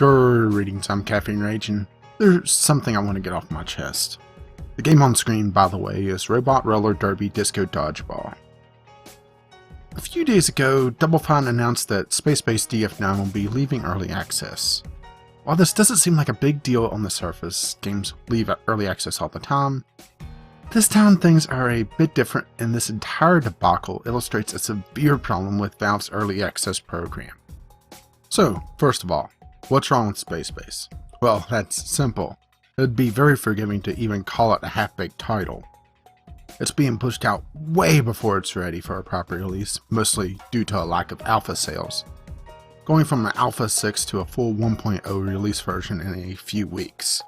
Greetings, I'm Caffeine Rage, and there's something I want to get off my chest. The game on screen, by the way, is Robot Roller Derby Disco Dodgeball. A few days ago, Double Fine announced that Spacebase DF-9 will be leaving early access. While this doesn't seem like a big deal on the surface, games leave early access all the time, this time things are a bit different, and this entire debacle illustrates a severe problem with Valve's early access program. So, first of all, what's wrong with Spacebase? Well, that's simple. It would be very forgiving to even call it a half-baked title. It's being pushed out way before it's ready for a proper release, mostly due to a lack of alpha sales. Going from an Alpha 6 to a full 1.0 release version in a few weeks.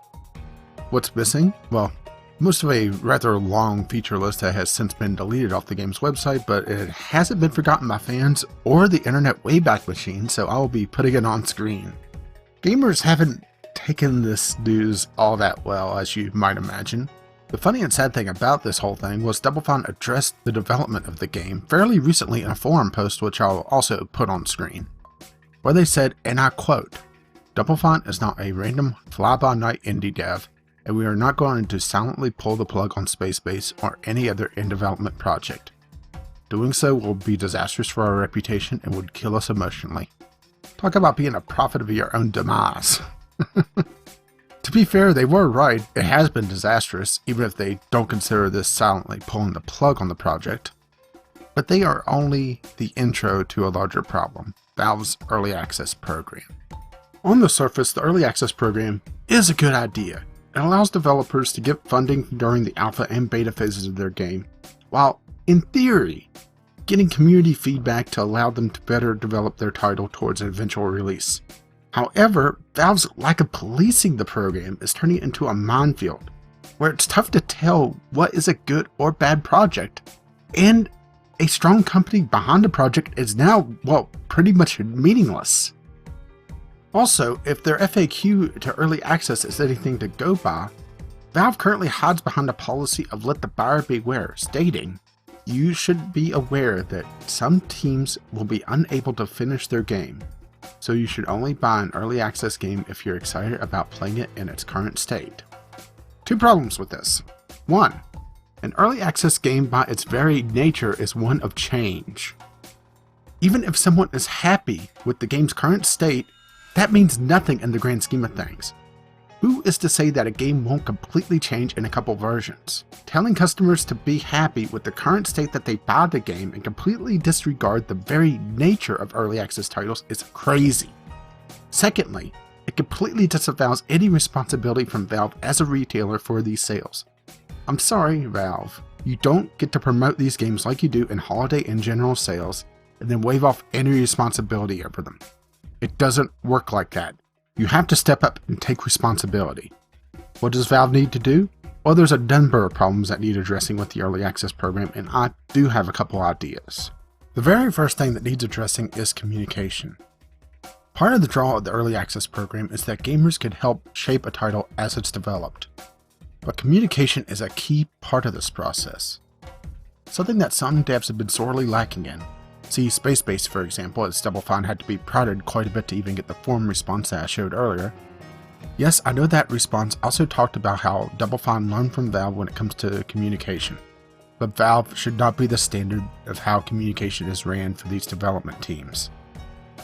What's missing? Well, most of a rather long feature list that has since been deleted off the game's website, but it hasn't been forgotten by fans or the internet Wayback Machine, so I will be putting it on screen. Gamers haven't taken this news all that well, as you might imagine. The funny and sad thing about this whole thing was Double Fine addressed the development of the game fairly recently in a forum post, which I'll also put on screen, where they said, and I quote, "Double Fine is not a random fly-by-night indie dev, and we are not going to silently pull the plug on Spacebase or any other in-development project. Doing so will be disastrous for our reputation and would kill us emotionally." Talk about being a prophet of your own demise. To be fair, they were right. It has been disastrous, even if they don't consider this silently pulling the plug on the project. But they are only the intro to a larger problem, Valve's early access program. On the surface, the early access program is a good idea. It allows developers to get funding during the alpha and beta phases of their game, while, in theory, getting community feedback to allow them to better develop their title towards an eventual release. However, Valve's lack of policing the program is turning it into a minefield, where it's tough to tell what is a good or bad project, and a strong company behind the project is now, well, pretty much meaningless. Also, if their FAQ to early access is anything to go by, Valve currently hides behind a policy of let the buyer beware, stating, "You should be aware that some teams will be unable to finish their game, so you should only buy an early access game if you're excited about playing it in its current state." Two problems with this. One, an early access game by its very nature is one of change. Even if someone is happy with the game's current state, that means nothing in the grand scheme of things. Who is to say that a game won't completely change in a couple versions? Telling customers to be happy with the current state that they buy the game and completely disregard the very nature of early access titles is crazy. Secondly, it completely disavows any responsibility from Valve as a retailer for these sales. I'm sorry, Valve, you don't get to promote these games like you do in holiday and general sales and then wave off any responsibility over them. It doesn't work like that. You have to step up and take responsibility. What does Valve need to do? Well, there's a number of problems that need addressing with the early access program, and I do have a couple ideas. The very first thing that needs addressing is communication. Part of the draw of the early access program is that gamers can help shape a title as it's developed. But communication is a key part of this process. Something that some devs have been sorely lacking in. See Spacebase, for example, as Double Fine had to be prodded quite a bit to even get the forum response that I showed earlier. Yes, I know that response also talked about how Double Fine learned from Valve when it comes to communication. But Valve should not be the standard of how communication is ran for these development teams.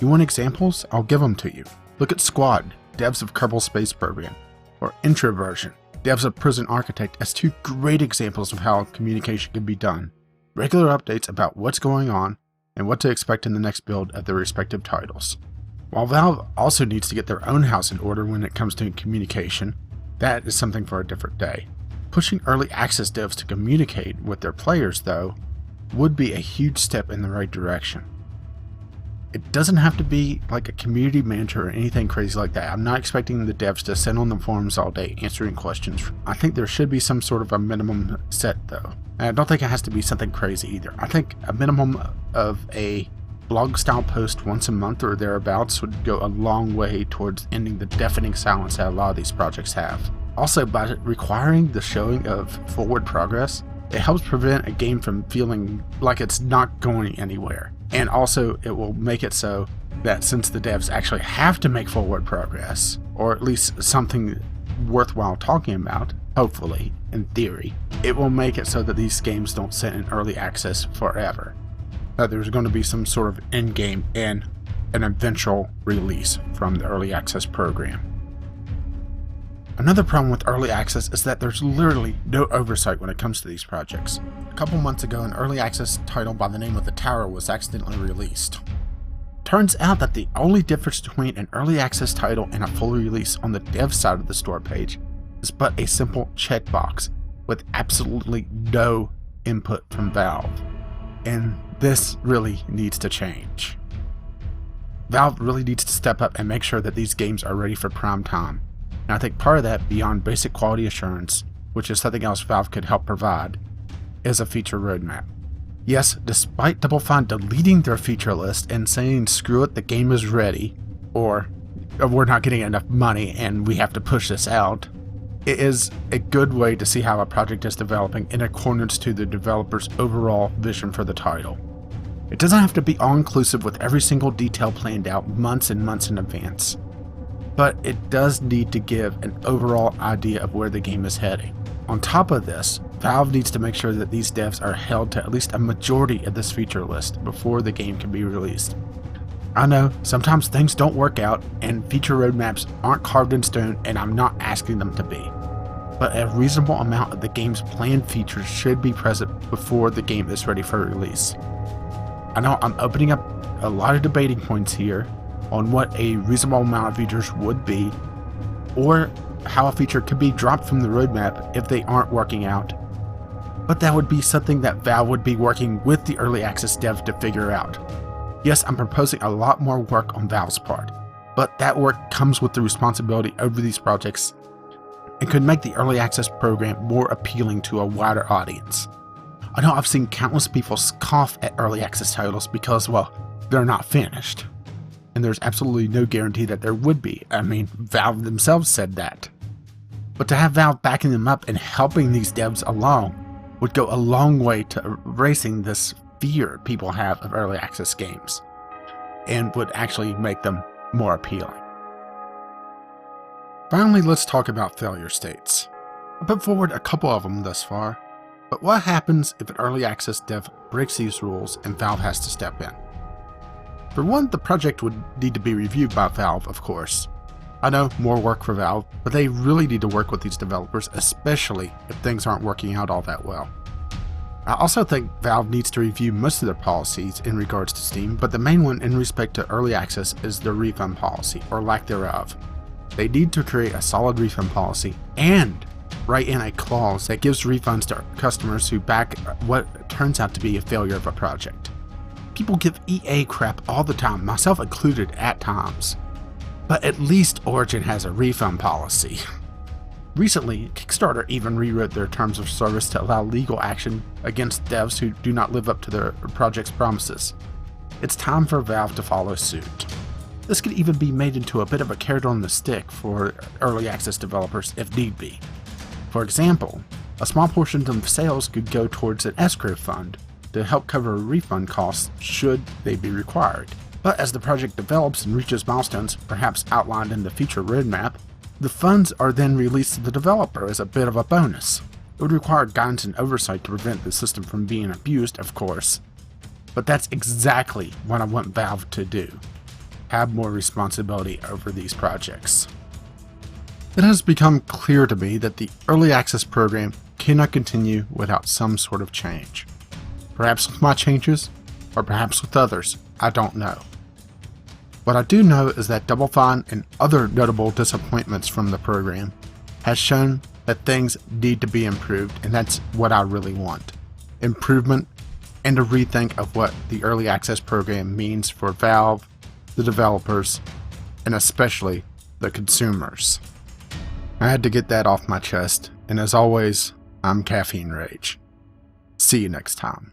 You want examples? I'll give them to you. Look at Squad, devs of Kerbal Space Program, or Introversion, devs of Prison Architect, as two great examples of how communication can be done. Regular updates about what's going on, and what to expect in the next build of their respective titles. While Valve also needs to get their own house in order when it comes to communication, that is something for a different day. Pushing early access devs to communicate with their players, though, would be a huge step in the right direction. It doesn't have to be like a community manager or anything crazy like that. I'm not expecting the devs to sit on the forums all day answering questions. I think there should be some sort of a minimum set, though. And I don't think it has to be something crazy either. I think a minimum of a blog style post once a month or thereabouts would go a long way towards ending the deafening silence that a lot of these projects have. Also, by requiring the showing of forward progress, it helps prevent a game from feeling like it's not going anywhere. And also, it will make it so that since the devs actually have to make forward progress, or at least something worthwhile talking about, hopefully, in theory, it will make it so that these games don't sit in early access forever. That there's going to be some sort of end game and an eventual release from the early access program. Another problem with early access is that there's literally no oversight when it comes to these projects. A couple months ago, an early access title by the name of The Tower was accidentally released. Turns out that the only difference between an early access title and a full release on the dev side of the store page is but a simple checkbox with absolutely no input from Valve. And this really needs to change. Valve really needs to step up and make sure that these games are ready for prime time. And I think part of that, beyond basic quality assurance, which is something else Valve could help provide, is a feature roadmap. Yes, despite Double Fine deleting their feature list and saying screw it, the game is ready, or we're not getting enough money and we have to push this out, it is a good way to see how a project is developing in accordance to the developer's overall vision for the title. It doesn't have to be all-inclusive with every single detail planned out months and months in advance, but it does need to give an overall idea of where the game is heading. On top of this, Valve needs to make sure that these devs are held to at least a majority of this feature list before the game can be released. I know, sometimes things don't work out and feature roadmaps aren't carved in stone, and I'm not asking them to be. But a reasonable amount of the game's planned features should be present before the game is ready for release. I know I'm opening up a lot of debating points here on what a reasonable amount of features would be, or how a feature could be dropped from the roadmap if they aren't working out. But that would be something that Valve would be working with the early access dev to figure out. Yes, I'm proposing a lot more work on Valve's part, but that work comes with the responsibility over these projects and could make the early access program more appealing to a wider audience. I know I've seen countless people scoff at early access titles because, well, they're not finished. And there's absolutely no guarantee that there would be. I mean, Valve themselves said that. But to have Valve backing them up and helping these devs along would go a long way to erasing this fear people have of early access games, and would actually make them more appealing. Finally, let's talk about failure states. I put forward a couple of them thus far, but what happens if an early access dev breaks these rules and Valve has to step in? For one, the project would need to be reviewed by Valve, of course. I know, more work for Valve, but they really need to work with these developers, especially if things aren't working out all that well. I also think Valve needs to review most of their policies in regards to Steam, but the main one in respect to early access is their refund policy, or lack thereof. They need to create a solid refund policy and write in a clause that gives refunds to customers who back what turns out to be a failure of a project. People give EA crap all the time, myself included at times. But at least Origin has a refund policy. Recently, Kickstarter even rewrote their terms of service to allow legal action against devs who do not live up to their project's promises. It's time for Valve to follow suit. This could even be made into a bit of a carrot on the stick for early access developers if need be. For example, a small portion of sales could go towards an escrow fund to help cover refund costs should they be required. But as the project develops and reaches milestones, perhaps outlined in the feature roadmap, the funds are then released to the developer as a bit of a bonus. It would require guidance and oversight to prevent the system from being abused, of course. But that's exactly what I want Valve to do. Have more responsibility over these projects. It has become clear to me that the early access program cannot continue without some sort of change. Perhaps with my changes, or perhaps with others, I don't know. What I do know is that Double Fine and other notable disappointments from the program has shown that things need to be improved, and that's what I really want. Improvement and a rethink of what the early access program means for Valve, the developers, and especially the consumers. I had to get that off my chest, and as always, I'm Caffeine Rage. See you next time.